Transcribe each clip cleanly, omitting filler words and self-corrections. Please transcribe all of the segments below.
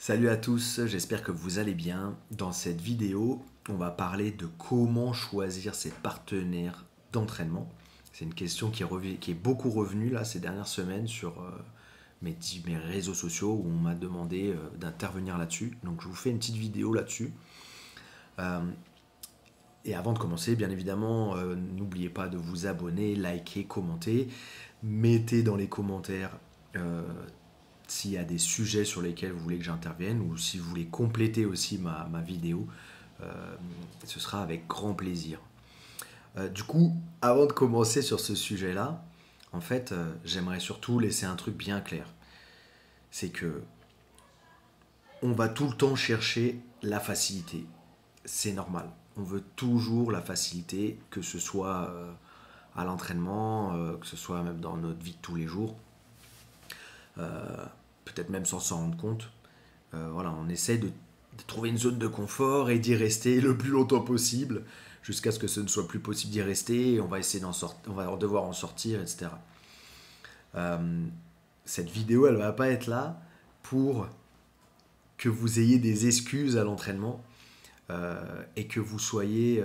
Salut à tous, j'espère que vous allez bien. Dans cette vidéo, on va parler de comment choisir ses partenaires d'entraînement. C'est une question qui est beaucoup revenue là, ces dernières semaines sur mes réseaux sociaux où on m'a demandé d'intervenir là-dessus. Donc je vous fais une petite vidéo là-dessus. Euh, et avant de commencer, bien évidemment, n'oubliez pas de vous abonner, liker, commenter. Mettez dans les commentaires euh, s'il y a des sujets sur lesquels vous voulez que j'intervienne ou si vous voulez compléter aussi ma vidéo, ce sera avec grand plaisir. Du coup, avant de commencer sur ce sujet-là, en fait, j'aimerais surtout laisser un truc bien clair. C'est que on va tout le temps chercher la facilité. C'est normal. On veut toujours la facilité, que ce soit à l'entraînement, que ce soit même dans notre vie de tous les jours, peut-être même sans s'en rendre compte. Voilà, on essaie de trouver une zone de confort et d'y rester le plus longtemps possible jusqu'à ce que ce ne soit plus possible d'y rester. Et on va essayer d'en sortir, on va devoir en sortir, etc. Euh, cette vidéo, elle va pas être là pour que vous ayez des excuses à l'entraînement et que vous soyez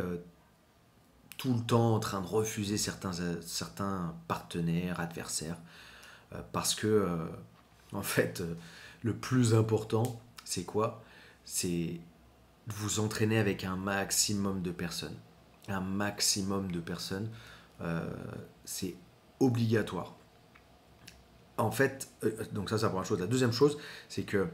tout le temps en train de refuser certains partenaires, adversaires, parce que en fait, le plus important, c'est quoi? C'est vous entraîner avec un maximum de personnes. Un maximum de personnes, euh, c'est obligatoire. En fait, donc ça c'est la première chose. La deuxième chose, c'est que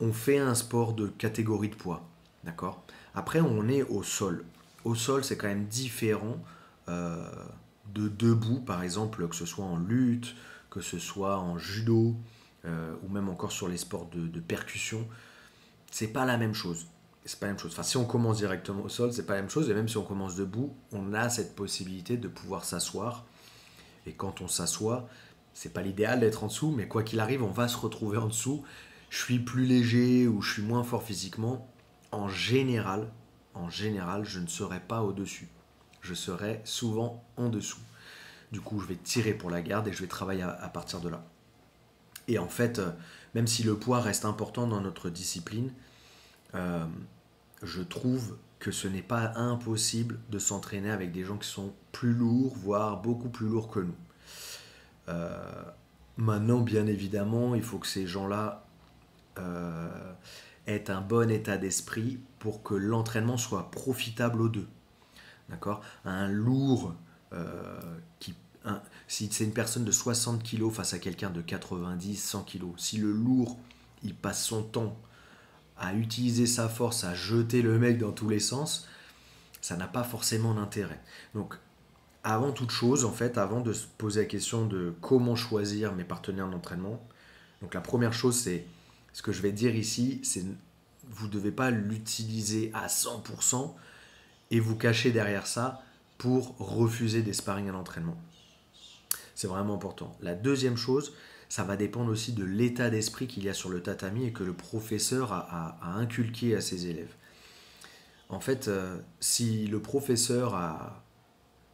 on fait un sport de catégorie de poids, d'accord. Après, on est au sol. Au sol, c'est quand même différent euh, de debout, par exemple, que ce soit en lutte, que ce soit en judo, ou même encore sur les sports de percussion. C'est pas la même chose. C'est pas la même chose. Enfin, si on commence directement au sol, c'est pas la même chose. Et même si on commence debout, on a cette possibilité de pouvoir s'asseoir. Et quand on s'assoit, c'est pas l'idéal d'être en dessous, mais quoi qu'il arrive, on va se retrouver en dessous. Je suis plus léger ou je suis moins fort physiquement. En général, je ne serai pas au-dessus. Je serai souvent en dessous. Du coup, je vais tirer pour la garde et je vais travailler à partir de là. Et en fait, même si le poids reste important dans notre discipline, euh, je trouve que ce n'est pas impossible de s'entraîner avec des gens qui sont plus lourds, voire beaucoup plus lourds que nous. Euh, Maintenant, bien évidemment, il faut que ces gens-là aient un bon état d'esprit pour que l'entraînement soit profitable aux deux. D'accord. Un lourd qui. Si c'est une personne de 60 kilos face à quelqu'un de 90, 100 kilos, si le lourd il passe son temps à utiliser sa force, à jeter le mec dans tous les sens, ça n'a pas forcément d'intérêt. Donc, avant toute chose, en fait, avant de se poser la question de comment choisir mes partenaires d'entraînement, donc la première chose, c'est ce que je vais dire ici, c'est vous ne devez pas l'utiliser à 100% et vous cacher derrière ça pour refuser des sparring à l'entraînement. C'est vraiment important. La deuxième chose, ça va dépendre aussi de l'état d'esprit qu'il y a sur le tatami et que le professeur a inculqué à ses élèves. En fait, si le professeur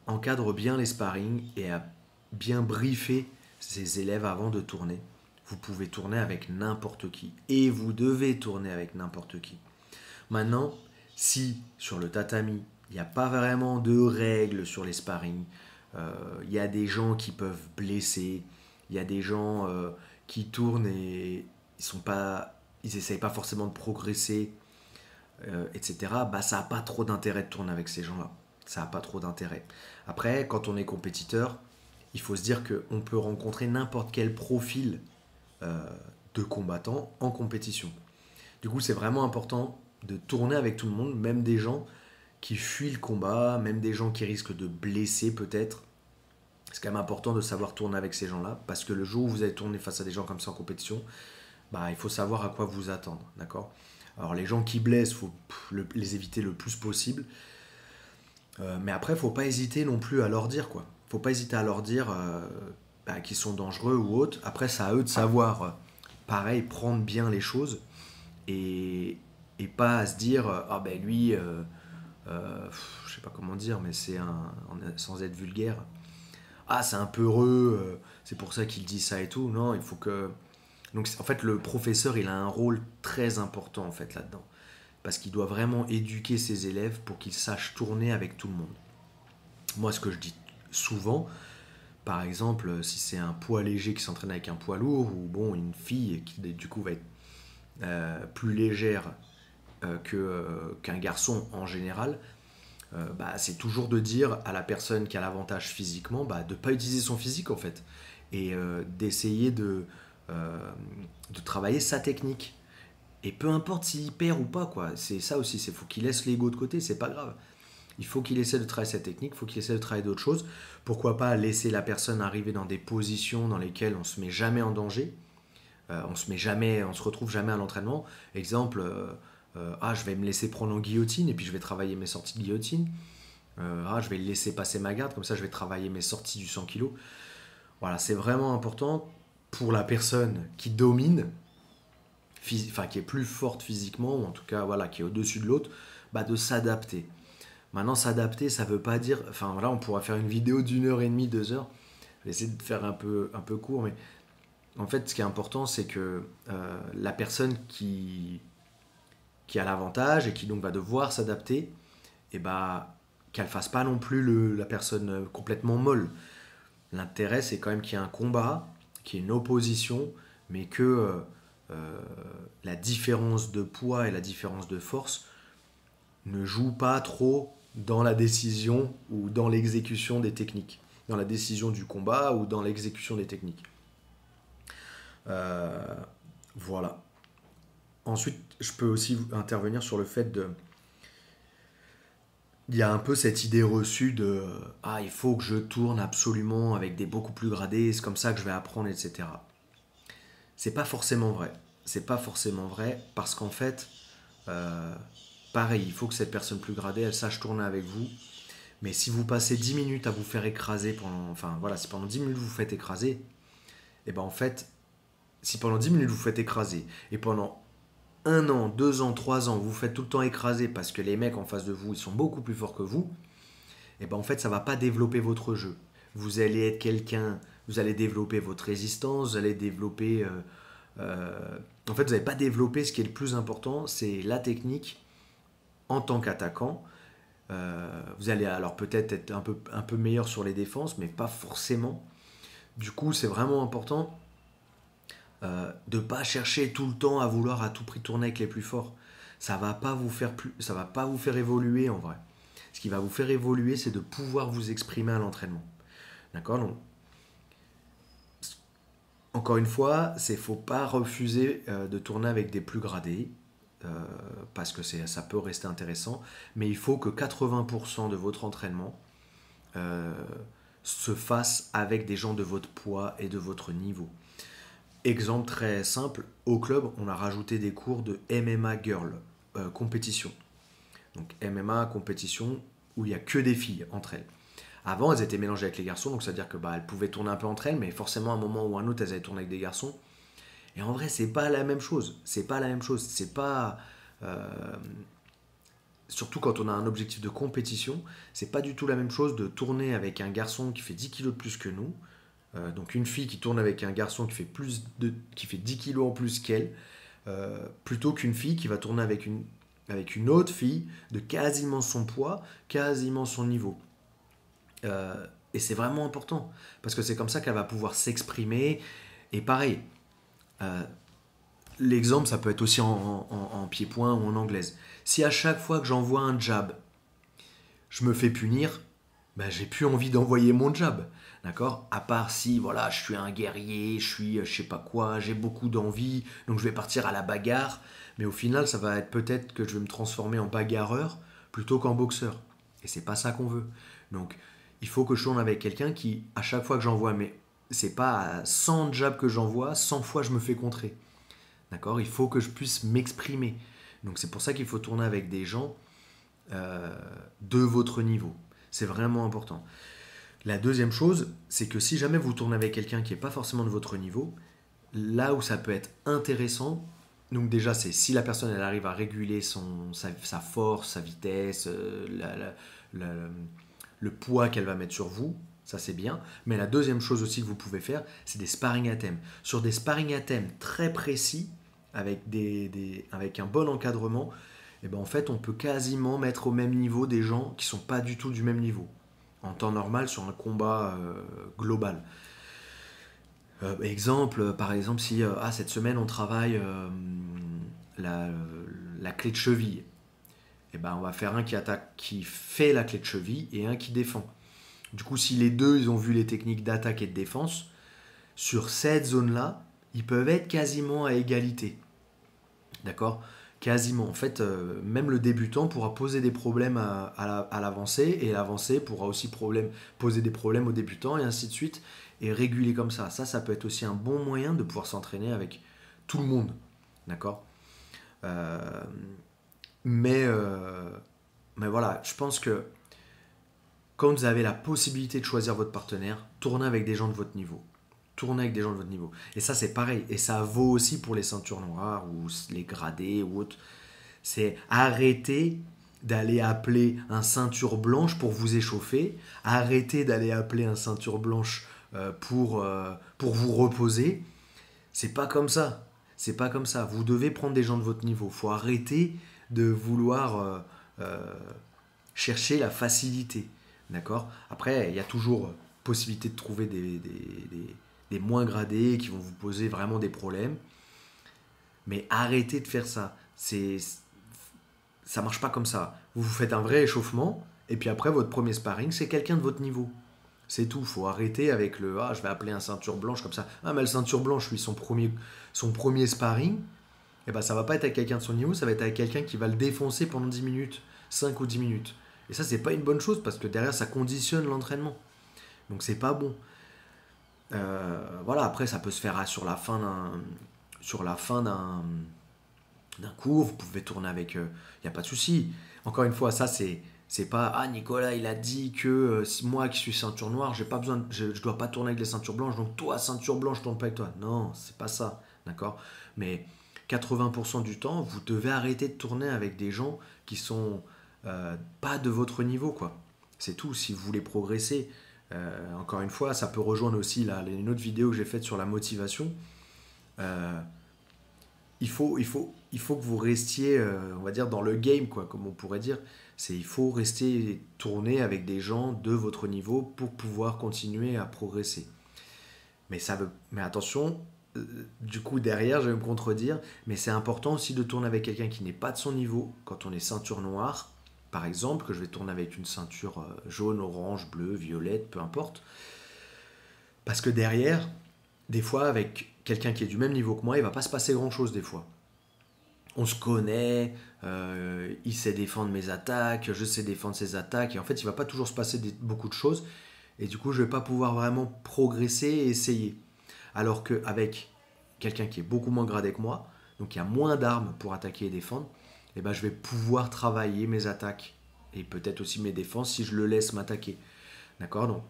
encadre bien les sparring et a bien briefé ses élèves avant de tourner, vous pouvez tourner avec n'importe qui. Et vous devez tourner avec n'importe qui. Maintenant, si sur le tatami, il n'y a pas vraiment de règles sur les sparring, il y a des gens qui peuvent blesser, il y a des gens qui tournent et ils essayent pas forcément de progresser, etc. Bah ça n'a pas trop d'intérêt de tourner avec ces gens-là. Ça n'a pas trop d'intérêt. Après, quand on est compétiteur, il faut se dire qu'on peut rencontrer n'importe quel profil euh, de combattant en compétition. Du coup, c'est vraiment important de tourner avec tout le monde, même des gens qui fuient le combat, même des gens qui risquent de blesser peut-être. C'est quand même important de savoir tourner avec ces gens-là, parce que le jour où vous allez tourner face à des gens comme ça en compétition, bah, il faut savoir à quoi vous attendre, d'accord. Alors les gens qui blessent, il faut les éviter le plus possible, mais après, il ne faut pas hésiter non plus à leur dire, quoi. Faut pas hésiter à leur dire bah, qu'ils sont dangereux ou autres. Après, c'est à eux de savoir, pareil, prendre bien les choses et, et pas à se dire ah ben lui je sais pas comment dire mais sans être vulgaire, ah c'est un peu heureux, c'est pour ça qu'il dit ça et tout. Non, il faut que Donc en fait, le professeur, il a un rôle très important en fait là-dedans. Parce qu'il doit vraiment éduquer ses élèves pour qu'ils sachent tourner avec tout le monde. Moi, ce que je dis souvent, par exemple, si c'est un poids léger qui s'entraîne avec un poids lourd, ou bon, une fille qui du coup va être plus légère qu'un garçon en général, c'est toujours de dire à la personne qui a l'avantage physiquement de ne pas utiliser son physique en fait et d'essayer de travailler sa technique. Et peu importe s'il perd ou pas, quoi. C'est ça aussi, il faut qu'il laisse l'ego de côté, c'est pas grave. Il faut qu'il essaie de travailler sa technique, il faut qu'il essaie de travailler d'autres choses. Pourquoi pas laisser la personne arriver dans des positions dans lesquelles on se met jamais en danger, on se retrouve jamais à l'entraînement. Exemple, je vais me laisser prendre en guillotine et puis je vais travailler mes sorties de guillotine. Je vais laisser passer ma garde, comme ça je vais travailler mes sorties du 100 kg. Voilà, c'est vraiment important pour la personne qui domine, qui est plus forte physiquement, ou en tout cas voilà, qui est au-dessus de l'autre, de s'adapter. Maintenant, s'adapter, ça veut pas dire... Enfin voilà, on pourra faire une vidéo d'1h30, 2 heures. Je vais essayer de faire un peu court, mais en fait, ce qui est important, c'est que la personne qui a l'avantage et qui donc va devoir s'adapter, qu'elle fasse pas non plus la personne complètement molle. L'intérêt, c'est quand même qu'il y ait un combat, qu'il y ait une opposition, mais que la différence de poids et la différence de force ne jouent pas trop dans la décision ou dans l'exécution des techniques, dans la décision du combat ou dans l'exécution des techniques. Voilà. Ensuite, je peux aussi intervenir sur le fait de... Il y a un peu cette idée reçue de il faut que je tourne absolument avec des beaucoup plus gradés, c'est comme ça que je vais apprendre, etc. C'est pas forcément vrai. C'est pas forcément vrai parce qu'en fait, pareil, il faut que cette personne plus gradée, elle sache tourner avec vous. Mais si vous passez 10 minutes à vous faire écraser si pendant 10 minutes vous vous faites écraser, et en fait, si pendant 10 minutes vous vous faites écraser et pendant 1 an, 2 ans, 3 ans, vous vous faites tout le temps écraser parce que les mecs en face de vous, ils sont beaucoup plus forts que vous, en fait, ça va pas développer votre jeu. Vous allez être quelqu'un, vous allez développer votre résistance, vous allez développer... en fait, vous n'allez pas développer ce qui est le plus important, c'est la technique en tant qu'attaquant. Vous allez alors peut-être être un peu meilleur sur les défenses, mais pas forcément. Du coup, c'est vraiment important de ne pas chercher tout le temps à vouloir à tout prix tourner avec les plus forts. Ça va pas vous faire évoluer en vrai. Ce qui va vous faire évoluer, c'est de pouvoir vous exprimer à l'entraînement. D'accord? Donc, encore une fois, il ne faut pas refuser de tourner avec des plus gradés, parce que ça peut rester intéressant, mais il faut que 80% de votre entraînement se fasse avec des gens de votre poids et de votre niveau. Exemple très simple, au club, on a rajouté des cours de MMA Girl, compétition. Donc MMA, compétition, où il n'y a que des filles entre elles. Avant, elles étaient mélangées avec les garçons, donc c'est-à-dire que elles pouvaient tourner un peu entre elles, mais forcément, à un moment ou à un autre, elles allaient tourner avec des garçons. Et en vrai, c'est pas la même chose. C'est pas la même chose. C'est pas... surtout quand on a un objectif de compétition, c'est pas du tout la même chose de tourner avec un garçon qui fait 10 kilos de plus que nous. Donc une fille qui tourne avec un garçon qui fait 10 kilos en plus qu'elle, plutôt qu'une fille qui va tourner avec une autre fille de quasiment son poids, quasiment son niveau. Et c'est vraiment important, parce que c'est comme ça qu'elle va pouvoir s'exprimer. Et pareil, l'exemple, ça peut être aussi en pied-point ou en anglaise. Si à chaque fois que j'envoie un jab, je me fais punir, j'ai plus envie d'envoyer mon jab. D'accord? À part si, voilà, je suis un guerrier, je sais pas quoi, j'ai beaucoup d'envie, donc je vais partir à la bagarre. Mais au final, ça va être peut-être que je vais me transformer en bagarreur plutôt qu'en boxeur. Et c'est pas ça qu'on veut. Donc, il faut que je tourne avec quelqu'un qui, à chaque fois que j'envoie, mais c'est pas à 100 jabs que j'envoie, 100 fois je me fais contrer. D'accord? Il faut que je puisse m'exprimer. Donc, c'est pour ça qu'il faut tourner avec des gens de votre niveau. C'est vraiment important. La deuxième chose, c'est que si jamais vous tournez avec quelqu'un qui n'est pas forcément de votre niveau, là où ça peut être intéressant, donc déjà c'est si la personne elle arrive à réguler sa force, sa vitesse, le poids qu'elle va mettre sur vous, ça c'est bien. Mais la deuxième chose aussi que vous pouvez faire, c'est des sparring à thème. Sur des sparring à thème très précis, avec, avec un bon encadrement, et ben en fait, on peut quasiment mettre au même niveau des gens qui sont pas du tout du même niveau, en temps normal sur un combat global. Par exemple, si cette semaine on travaille la, la clé de cheville, et ben on va faire un qui attaque, qui fait la clé de cheville et un qui défend. Du coup, si les deux ils ont vu les techniques d'attaque et de défense, sur cette zone-là, ils peuvent être quasiment à égalité. D'accord? Quasiment. En fait, même le débutant pourra poser des problèmes à l'avancé, et l'avancé pourra aussi poser des problèmes au débutant, et ainsi de suite, et réguler comme ça. Ça peut être aussi un bon moyen de pouvoir s'entraîner avec tout le monde. D'accord? Euh, mais, euh, mais voilà, je pense que quand vous avez la possibilité de choisir votre partenaire, tournez avec des gens de votre niveau. Tournez avec des gens de votre niveau. Et ça, c'est pareil. Et ça vaut aussi pour les ceintures noires ou les gradés ou autres. C'est arrêter d'aller appeler un ceinture blanche pour vous échauffer. Arrêtez d'aller appeler un ceinture blanche pour vous reposer. C'est pas comme ça. C'est pas comme ça. Vous devez prendre des gens de votre niveau. Il faut arrêter de vouloir chercher la facilité. D'accord? Après, il y a toujours possibilité de trouver des moins gradés qui vont vous poser vraiment des problèmes. Mais arrêtez de faire ça. Ça marche pas comme ça. Vous vous faites un vrai échauffement, et puis après, votre premier sparring, c'est quelqu'un de votre niveau. C'est tout. Faut arrêter avec le je vais appeler un ceinture blanche comme ça. Ah, mais le ceinture blanche, lui, son premier sparring, et ben, ça va pas être avec quelqu'un de son niveau, ça va être avec quelqu'un qui va le défoncer pendant 10 minutes, 5 ou 10 minutes. Et ça, c'est pas une bonne chose parce que derrière, ça conditionne l'entraînement. Donc, c'est pas bon. Voilà, après, ça peut se faire sur la fin d'un cours, vous pouvez tourner avec. Il n'y a pas de souci. Encore une fois, ça, c'est pas Nicolas il a dit que moi qui suis ceinture noire j'ai pas besoin je dois pas tourner avec les ceintures blanches, donc toi ceinture blanche je tourne pas avec toi. Non, c'est pas ça, d'accord, mais 80% du temps vous devez arrêter de tourner avec des gens qui sont pas de votre niveau, quoi. C'est tout. Si vous voulez progresser, encore une fois, ça peut rejoindre aussi une autre vidéo que j'ai faite sur la motivation. Euh, il faut que vous restiez, on va dire, dans le game, quoi, comme on pourrait dire. Il faut rester tourner avec des gens de votre niveau pour pouvoir continuer à progresser. Mais attention, du coup derrière, je vais me contredire, mais c'est important aussi de tourner avec quelqu'un qui n'est pas de son niveau. Quand on est ceinture noire, par exemple, que je vais tourner avec une ceinture jaune, orange, bleue, violette, peu importe, parce que derrière, des fois, avec quelqu'un qui est du même niveau que moi, il va pas se passer grand-chose des fois. On se connaît, il sait défendre mes attaques, je sais défendre ses attaques, et en fait, il va pas toujours se passer beaucoup de choses, et du coup, je vais pas pouvoir vraiment progresser et essayer. Alors qu'avec quelqu'un qui est beaucoup moins gradé que moi, donc qui a moins d'armes pour attaquer et défendre, eh ben, je vais pouvoir travailler mes attaques, et peut-être aussi mes défenses si je le laisse m'attaquer. D'accord? Donc,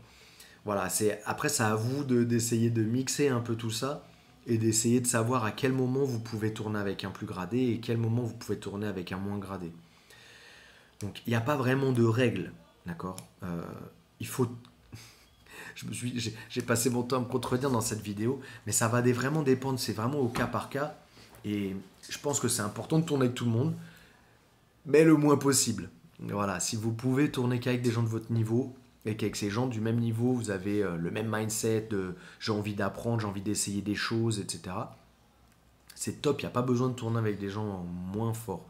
voilà, après, c'est à vous d'essayer de mixer un peu tout ça et d'essayer de savoir à quel moment vous pouvez tourner avec un plus gradé et quel moment vous pouvez tourner avec un moins gradé. Donc, il n'y a pas vraiment de règles, d'accord. Il faut... J'ai passé mon temps à me contredire dans cette vidéo, mais ça va vraiment dépendre, c'est vraiment au cas par cas. Et je pense que c'est important de tourner avec tout le monde, mais le moins possible. Voilà, si vous pouvez tourner qu'avec des gens de votre niveau, et qu'avec ces gens du même niveau, vous avez le même mindset de j'ai envie d'apprendre, j'ai envie d'essayer des choses, etc. C'est top, il n'y a pas besoin de tourner avec des gens moins forts.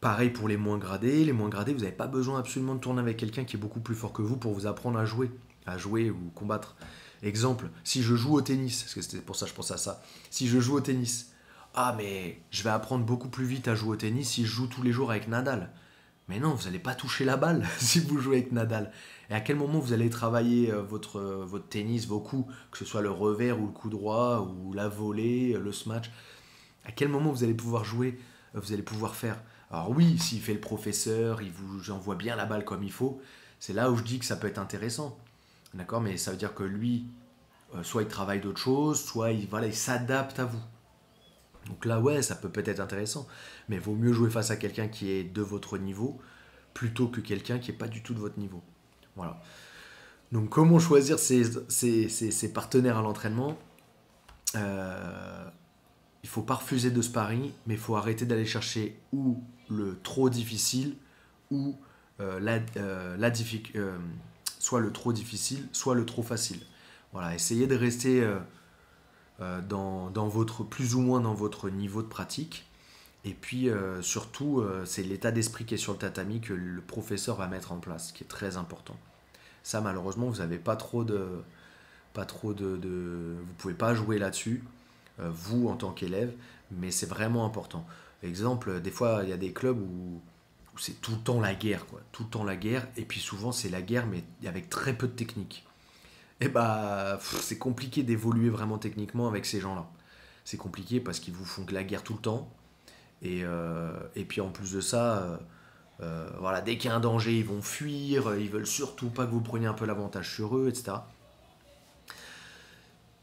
Pareil pour les moins gradés. Les moins gradés, vous n'avez pas besoin absolument de tourner avec quelqu'un qui est beaucoup plus fort que vous pour vous apprendre à jouer ou combattre. Exemple, si je joue au tennis, parce que c'était pour ça que je pensais à ça, si je joue au tennis, mais je vais apprendre beaucoup plus vite à jouer au tennis si je joue tous les jours avec Nadal. Mais non, vous n'allez pas toucher la balle si vous jouez avec Nadal. Et à quel moment vous allez travailler votre tennis, vos coups, que ce soit le revers ou le coup droit, ou la volée, le smash. À quel moment vous allez pouvoir jouer, vous allez pouvoir faire. Alors oui, s'il fait le professeur, il vous envoie bien la balle comme il faut, c'est là où je dis que ça peut être intéressant. D'accord? Mais ça veut dire que lui, soit il travaille d'autres choses, soit il s'adapte à vous. Donc là, ouais, ça peut être intéressant. Mais il vaut mieux jouer face à quelqu'un qui est de votre niveau plutôt que quelqu'un qui n'est pas du tout de votre niveau. Voilà. Donc comment choisir ses partenaires à l'entraînement? euh, Il faut pas refuser de sparring, mais il faut arrêter d'aller chercher ou le trop difficile ou soit le trop difficile, soit le trop facile. Voilà, essayez de rester dans votre plus ou moins dans votre niveau de pratique. Et puis surtout, c'est l'état d'esprit qui est sur le tatami que le professeur va mettre en place, qui est très important. Ça, malheureusement, vous n'avez vous pouvez pas jouer là-dessus, vous en tant qu'élève, mais c'est vraiment important. Exemple, des fois, il y a des clubs où c'est tout le temps la guerre, quoi. Tout le temps la guerre, et puis souvent c'est la guerre, mais avec très peu de technique. Et bah, c'est compliqué d'évoluer vraiment techniquement avec ces gens-là. C'est compliqué parce qu'ils vous font que la guerre tout le temps. Et puis en plus de ça, voilà, dès qu'il y a un danger, ils vont fuir, ils veulent surtout pas que vous preniez un peu l'avantage sur eux, etc.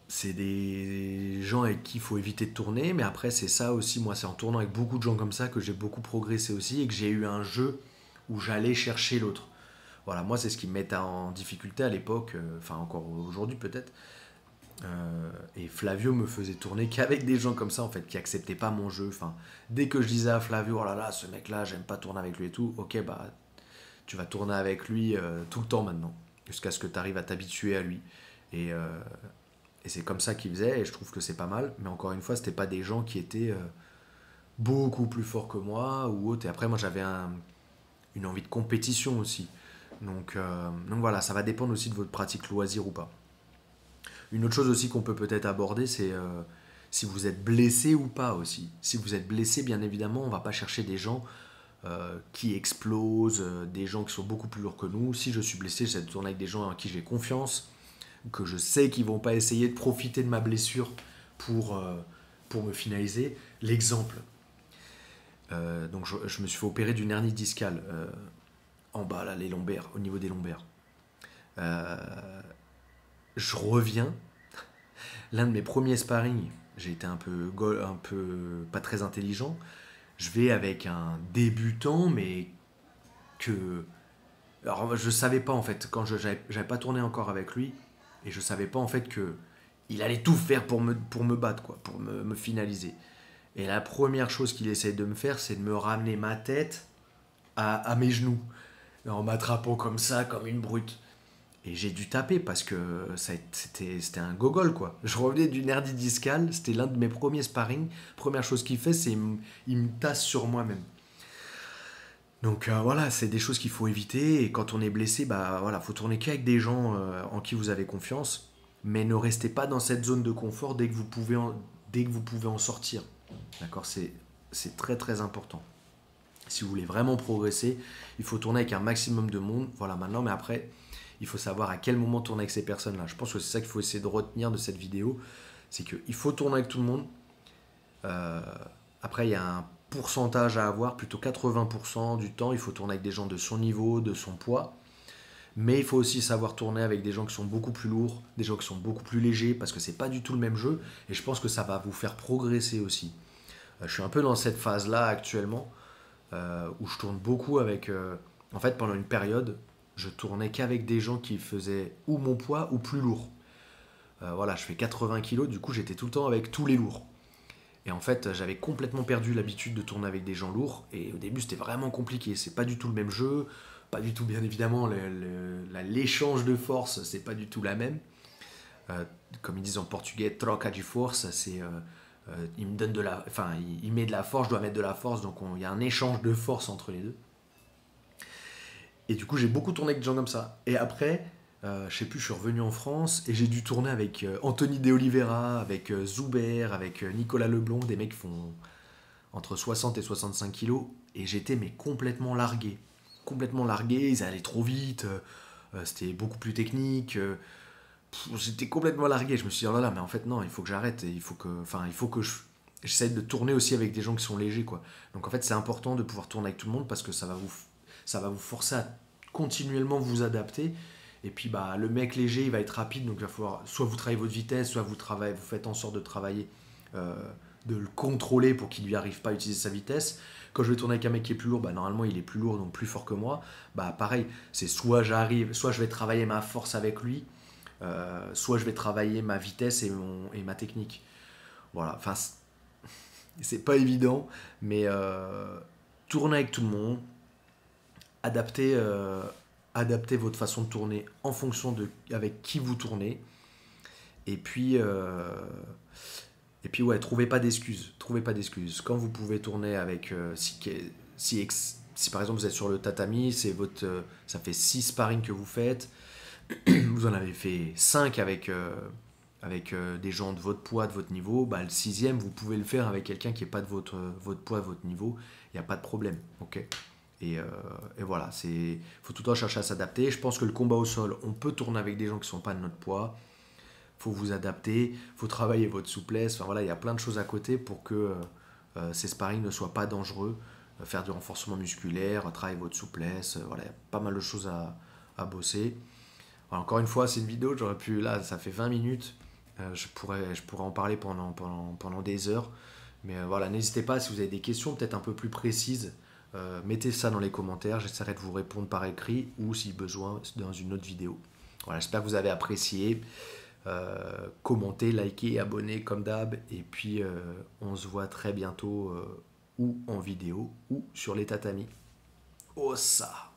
C'est des gens avec qui il faut éviter de tourner, mais après c'est ça aussi, moi c'est en tournant avec beaucoup de gens comme ça que j'ai beaucoup progressé aussi et que j'ai eu un jeu où j'allais chercher l'autre. Voilà, moi c'est ce qui me mettait en difficulté à l'époque, enfin encore aujourd'hui peut-être. Et Flavio me faisait tourner qu'avec des gens comme ça en fait, qui acceptaient pas mon jeu. Enfin, dès que je disais à Flavio, oh là là, ce mec-là, j'aime pas tourner avec lui et tout, ok bah tu vas tourner avec lui tout le temps maintenant, jusqu'à ce que tu arrives à t'habituer à lui. Et, euh, et c'est comme ça qu'il faisait, et je trouve que c'est pas mal. Mais encore une fois, c'était pas des gens qui étaient beaucoup plus forts que moi ou autre. Et après, moi, j'avais une envie de compétition aussi. Donc voilà, ça va dépendre aussi de votre pratique loisir ou pas. Une autre chose aussi qu'on peut peut-être aborder, c'est si vous êtes blessé ou pas aussi. Si vous êtes blessé, bien évidemment, on va pas chercher des gens qui explosent, des gens qui sont beaucoup plus lourds que nous. Si je suis blessé, j'essaie de tourner avec des gens en qui j'ai confiance, que je sais qu'ils vont pas essayer de profiter de ma blessure pour, euh, pour me finaliser. L'exemple, donc je me suis fait opérer d'une hernie discale en bas, là, les lombaires, au niveau des lombaires. Euh, je reviens, l'un de mes premiers sparring, j'ai été un peu pas très intelligent. Je vais avec un débutant, mais que. Alors, je savais pas en fait, quand j'avais pas tourné encore avec lui, et je savais pas en fait que il allait tout faire pour me battre, quoi, pour me finaliser. Et la première chose qu'il essaie de me faire, c'est de me ramener ma tête à mes genoux, en m'attrapant comme ça, comme une brute. Et j'ai dû taper parce que c'était un gogol, quoi. Je revenais d'une hernie discale, c'était l'un de mes premiers sparring. Première chose qu'il fait, c'est il me tasse sur moi-même. Donc voilà, c'est des choses qu'il faut éviter. Et quand on est blessé, bah voilà, faut tourner qu'avec des gens en qui vous avez confiance. Mais ne restez pas dans cette zone de confort dès que vous pouvez en sortir. D'accord, c'est très très important. Si vous voulez vraiment progresser, il faut tourner avec un maximum de monde. Voilà, maintenant, mais après, il faut savoir à quel moment tourner avec ces personnes-là. Je pense que c'est ça qu'il faut essayer de retenir de cette vidéo. C'est qu'il faut tourner avec tout le monde. Euh, Après, il y a un pourcentage à avoir, plutôt 80% du temps, il faut tourner avec des gens de son niveau, de son poids. Mais il faut aussi savoir tourner avec des gens qui sont beaucoup plus lourds, des gens qui sont beaucoup plus légers, parce que c'est pas du tout le même jeu. Et je pense que ça va vous faire progresser aussi. Je suis un peu dans cette phase-là actuellement, où je tourne beaucoup avec. En fait, pendant une période, je tournais qu'avec des gens qui faisaient ou mon poids ou plus lourd. Voilà, je fais 80 kilos, du coup j'étais tout le temps avec tous les lourds. Et en fait, j'avais complètement perdu l'habitude de tourner avec des gens lourds. Et au début, c'était vraiment compliqué. C'est pas du tout le même jeu. Pas du tout, bien évidemment, l'échange de force, c'est pas du tout la même. Euh, Comme ils disent en portugais, troca de force, c'est. Il me donne de la. Enfin, il met de la force, je dois mettre de la force. Donc il y a un échange de force entre les deux. Et du coup, j'ai beaucoup tourné avec des gens comme ça. Et après, je sais plus, je suis revenu en France et j'ai dû tourner avec Anthony De Oliveira, avec Zuber, avec Nicolas Leblond, des mecs qui font entre 60 et 65 kilos. Et j'étais mais complètement largué. Complètement largué, ils allaient trop vite, c'était beaucoup plus technique. J'étais complètement largué. Je me suis dit, oh là là, mais en fait, non, il faut que j'arrête. Et il faut que j'essaie de tourner aussi avec des gens qui sont légers, quoi. Donc en fait, c'est important de pouvoir tourner avec tout le monde parce que ça va vous forcer à continuellement vous adapter. Et puis bah, le mec léger, il va être rapide, donc il va falloir soit vous travaillez votre vitesse, soit vous faites en sorte de travailler de le contrôler pour qu'il lui arrive pas à utiliser sa vitesse. Quand je vais tourner avec un mec qui est plus lourd, bah, normalement il est plus lourd, donc plus fort que moi. Bah, pareil, c'est soit j'arrive, soit je vais travailler ma force avec lui, soit je vais travailler ma vitesse et ma technique. Voilà, enfin, c'est pas évident, mais tournez avec tout le monde, adaptez, adaptez votre façon de tourner en fonction de avec qui vous tournez. Et puis, ouais, trouvez pas d'excuses. Trouvez pas d'excuses. Quand vous pouvez tourner avec. Si par exemple vous êtes sur le tatami, ça fait 6 sparring que vous faites, vous en avez fait 5 avec des gens de votre poids, de votre niveau, bah, le sixième, vous pouvez le faire avec quelqu'un qui n'est pas de votre poids, votre niveau, il n'y a pas de problème. Ok. Et voilà, il faut tout le temps chercher à s'adapter. Je pense que le combat au sol, on peut tourner avec des gens qui ne sont pas de notre poids. Faut vous adapter, faut travailler votre souplesse. Enfin voilà, il y a plein de choses à côté pour que ces sparring ne soient pas dangereux. Faire du renforcement musculaire, travailler votre souplesse. Voilà, il y a pas mal de choses à bosser. Voilà, encore une fois, c'est une vidéo, j'aurais pu, là, ça fait 20 minutes. Je pourrais en parler pendant des heures. Mais voilà, n'hésitez pas, si vous avez des questions peut-être un peu plus précises, mettez ça dans les commentaires. J'essaierai de vous répondre par écrit ou si besoin dans une autre vidéo. Voilà, j'espère que vous avez apprécié. Commentez, likez, abonnez comme d'hab. Et puis, on se voit très bientôt ou en vidéo ou sur les tatamis. Oh ça!